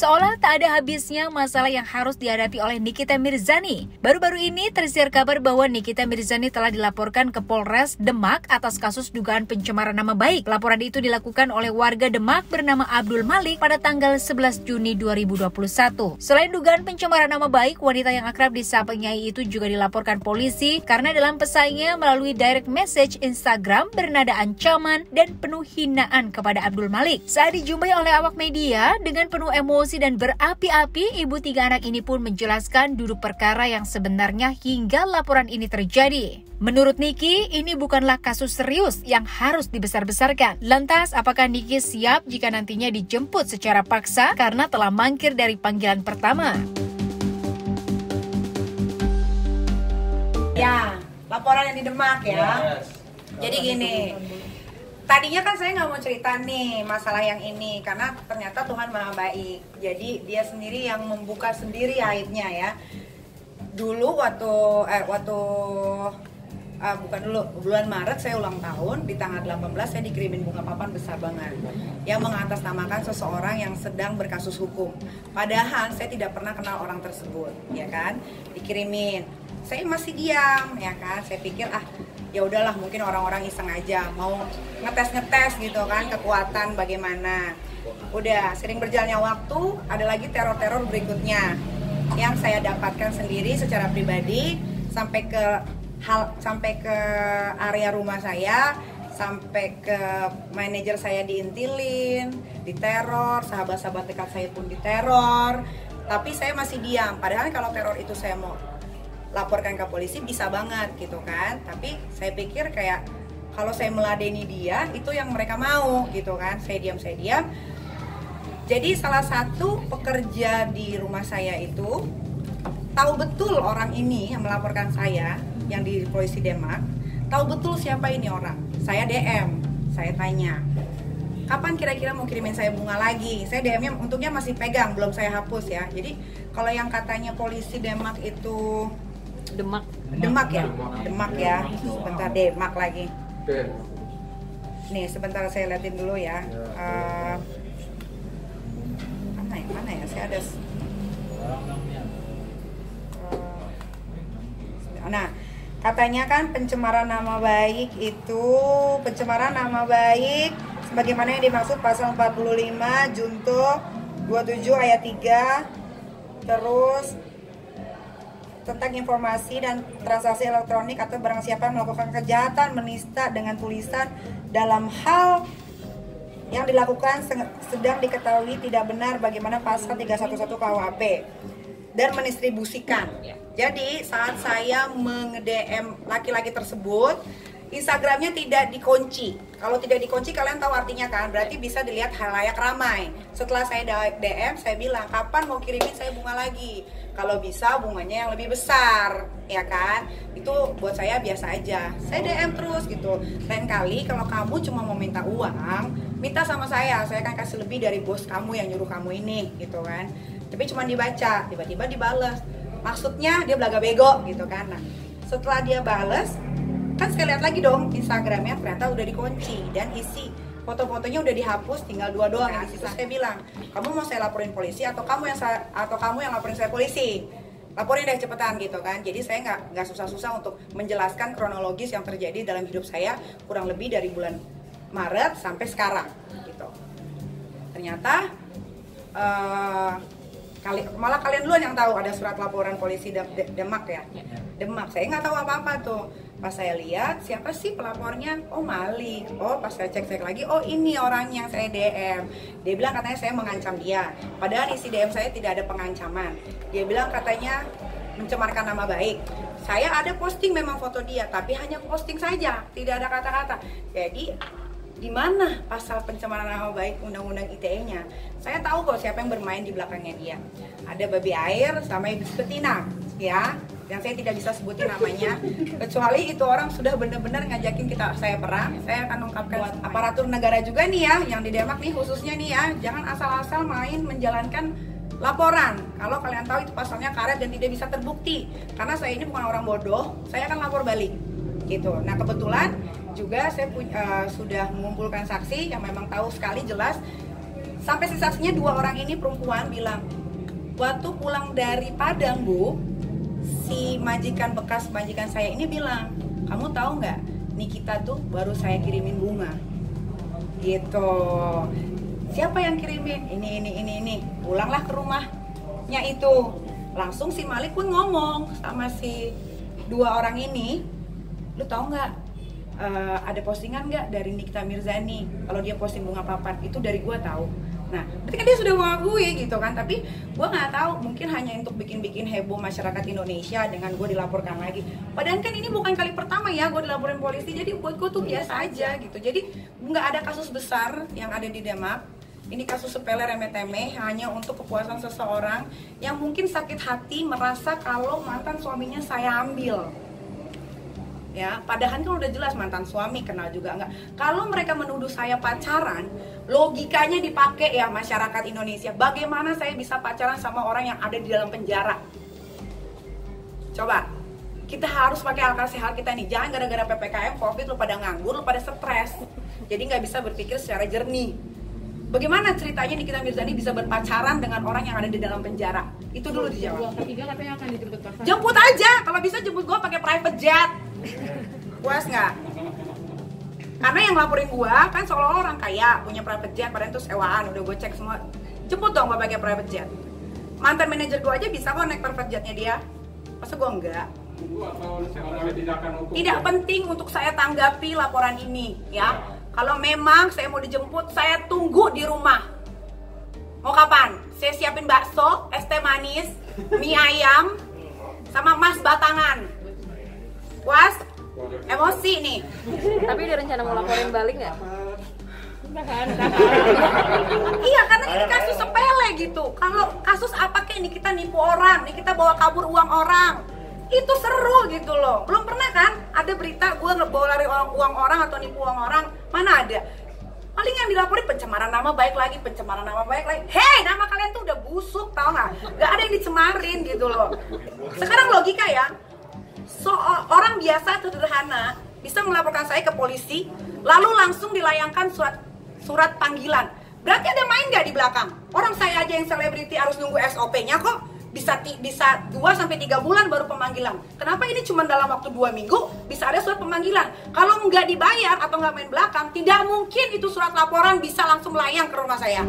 Seolah tak ada habisnya masalah yang harus dihadapi oleh Nikita Mirzani. Baru-baru ini tersiar kabar bahwa Nikita Mirzani telah dilaporkan ke Polres Demak atas kasus dugaan pencemaran nama baik. Laporan itu dilakukan oleh warga Demak bernama Abdul Malik pada tanggal 11 Juni 2021. Selain dugaan pencemaran nama baik, wanita yang akrab disapa Nyai itu juga dilaporkan polisi karena dalam pesannya melalui direct message Instagram bernada ancaman dan penuh hinaan kepada Abdul Malik. Saat dijumpai oleh awak media dengan penuh emosi dan berapi-api, ibu 3 anak ini pun menjelaskan duduk perkara yang sebenarnya hingga laporan ini terjadi. Menurut Niki, ini bukanlah kasus serius yang harus dibesar-besarkan. Lantas, apakah Niki siap jika nantinya dijemput secara paksa karena telah mangkir dari panggilan pertama? Ya, laporan yang di Demak ya. Jadi gini, tadinya kan saya nggak mau cerita nih masalah yang ini karena ternyata Tuhan Maha Baik. Jadi dia sendiri yang membuka sendiri aibnya ya. Dulu bulan Maret saya ulang tahun, di tanggal 18 saya dikirimin bunga papan besar banget yang mengatasnamakan seseorang yang sedang berkasus hukum. Padahal saya tidak pernah kenal orang tersebut, ya kan? Dikirimin. Saya masih diam, ya kan? Saya pikir ya udahlah, mungkin orang-orang iseng aja mau ngetes gitu kan kekuatan bagaimana. Udah sering berjalannya waktu, ada lagi teror-teror berikutnya yang saya dapatkan sendiri secara pribadi sampai ke area rumah saya, sampai ke manajer saya diintilin, diteror, sahabat-sahabat dekat saya pun diteror. Tapi saya masih diam. Padahal kalau teror itu saya mau laporkan ke polisi bisa banget gitu kan. Tapi saya pikir kayak kalau saya meladeni dia itu yang mereka mau gitu kan. Saya diam. Jadi salah satu pekerja di rumah saya itu tahu betul orang ini yang melaporkan saya yang di polisi Demak, tahu betul siapa ini orang. Saya DM, saya tanya, kapan kira-kira mau kirimin saya bunga lagi? Saya DM-nya untungnya masih pegang, belum saya hapus ya. Jadi kalau yang katanya polisi Demak itu Demak ya. Sebentar, Demak lagi. Nih sebentar saya liatin dulu ya. Mana ya? Saya ada. Nah, katanya kan pencemaran nama baik sebagaimana yang dimaksud pasal 45 Junto 27 ayat 3, terus tentang informasi dan transaksi elektronik atau barang siapa yang melakukan kejahatan menista dengan tulisan dalam hal yang dilakukan sedang diketahui tidak benar bagaimana pasal 311 KUHP dan mendistribusikan. Jadi saat saya nge-DM laki-laki tersebut, Instagramnya tidak dikunci. Kalau tidak dikunci kalian tahu artinya kan, berarti bisa dilihat halayak ramai. Setelah saya DM, saya bilang kapan mau kirimin saya bunga lagi. Kalau bisa bunganya yang lebih besar, ya kan? Itu buat saya biasa aja. Saya DM terus gitu. Lain kali kalau kamu cuma mau minta uang, minta sama saya akan kasih lebih dari bos kamu yang nyuruh kamu ini, gitu kan? Tapi cuma dibaca, tiba-tiba dibales. Maksudnya dia belaga bego gitu kan. Nah, setelah dia bales, kan saya lihat lagi dong Instagramnya ternyata udah dikunci dan isi foto-fotonya udah dihapus, tinggal 2 doang. Nah, di situ saya bilang, kamu mau saya laporin polisi atau kamu yang laporin saya polisi? Laporin deh cepetan gitu kan. Jadi saya nggak susah-susah untuk menjelaskan kronologis yang terjadi dalam hidup saya kurang lebih dari bulan Maret sampai sekarang gitu. Ternyata malah kalian duluan yang tahu ada surat laporan polisi Demak ya. Demak, saya nggak tahu apa-apa tuh. Pas saya lihat siapa sih pelapornya, oh Malik. Oh pas saya cek lagi, oh ini orang yang saya DM. Dia bilang katanya saya mengancam dia, padahal isi DM saya tidak ada pengancaman. Dia bilang katanya mencemarkan nama baik. Saya ada posting memang foto dia, tapi hanya posting saja, tidak ada kata-kata. Jadi di mana pasal pencemaran nama baik undang-undang ITE-nya? Saya tahu kok siapa yang bermain di belakangnya dia. Ada babi air sama ibu betina, ya, yang saya tidak bisa sebutin namanya. Kecuali itu orang sudah benar-benar ngajakin saya perang. Saya akan ungkapkan buat aparatur negara juga nih ya, yang di Demak nih khususnya nih ya, jangan asal-asal main menjalankan laporan. Kalau kalian tahu itu pasalnya karet dan tidak bisa terbukti. Karena saya ini bukan orang bodoh, saya akan lapor balik. Gitu. Nah kebetulan juga saya sudah mengumpulkan saksi yang memang tahu sekali jelas Sampai sisa-sisanya 2 orang ini perempuan bilang, waktu pulang dari Padang Bu, si bekas majikan saya ini bilang, kamu tahu nggak, Nikita tuh baru saya kirimin bunga. Gitu. Siapa yang kirimin? Ini. Pulanglah ke rumahnya itu. Langsung si Malik pun ngomong sama si 2 orang ini, lu tahu nggak, ada postingan nggak dari Nikita Mirzani? Kalau dia posting bunga papan, itu dari gua tahu. Nah, berarti kan dia sudah mengakui gitu kan, tapi gue nggak tahu, mungkin hanya untuk bikin heboh masyarakat Indonesia dengan gue dilaporkan lagi. Padahal kan ini bukan kali pertama ya gue dilaporin polisi, jadi buat gue tuh biasa aja gitu. Jadi nggak ada kasus besar yang ada di Demak. Ini kasus sepele remeh-temeh, hanya untuk kepuasan seseorang yang mungkin sakit hati merasa kalau mantan suaminya saya ambil. Ya, padahal kan udah jelas mantan suami, kenal juga enggak. Kalau mereka menuduh saya pacaran, logikanya dipakai ya masyarakat Indonesia. Bagaimana saya bisa pacaran sama orang yang ada di dalam penjara? Coba, kita harus pakai akal sehat kita nih. Jangan gara-gara PPKM, Covid, lu pada nganggur, lu pada stres. Jadi nggak bisa berpikir secara jernih. Bagaimana ceritanya Nikita Mirzani bisa berpacaran dengan orang yang ada di dalam penjara? Itu dulu dijawab. Ketiga katanya akan dijemput paksa. Jemput aja, kalau bisa jemput gue pakai private jet. Puas nggak? Karena yang laporin gua kan seolah orang kaya, punya private jet, padahal itu sewaan, udah gue cek semua. Jemput dong gua pakai private jet. Mantan manajer gua aja bisa kok naik private jetnya dia. Masa gua enggak? Tidak penting untuk saya tanggapi laporan ini ya. Kalau memang saya mau dijemput, saya tunggu di rumah. Mau kapan? Saya siapin bakso, es teh manis, mie ayam, sama mas batangan. Puas? Emosi nih. Tapi ada rencana mau laporin balik nggak? Iya, karena ini kasus sepele gitu. Kalau kasus apa kayak ini kita nipu orang, nih kita bawa kabur uang orang, itu seru gitu loh. Belum pernah kan ada berita gue ngebawa lari uang orang atau nipu uang orang? Mana ada? Paling yang dilaporin pencemaran nama baik lagi, pencemaran nama baik lagi. Hei, nama kalian tuh udah busuk, tau nggak? Gak ada yang dicemarin gitu loh. Sekarang logika ya. Orang biasa sederhana bisa melaporkan saya ke polisi, lalu langsung dilayangkan surat panggilan. Berarti ada main nggak di belakang? Orang saya aja yang selebriti harus nunggu SOP-nya kok bisa 2-3 bulan baru pemanggilan. Kenapa ini cuma dalam waktu 2 minggu bisa ada surat pemanggilan? Kalau nggak dibayar atau nggak main belakang, tidak mungkin itu surat laporan bisa langsung melayang ke rumah saya.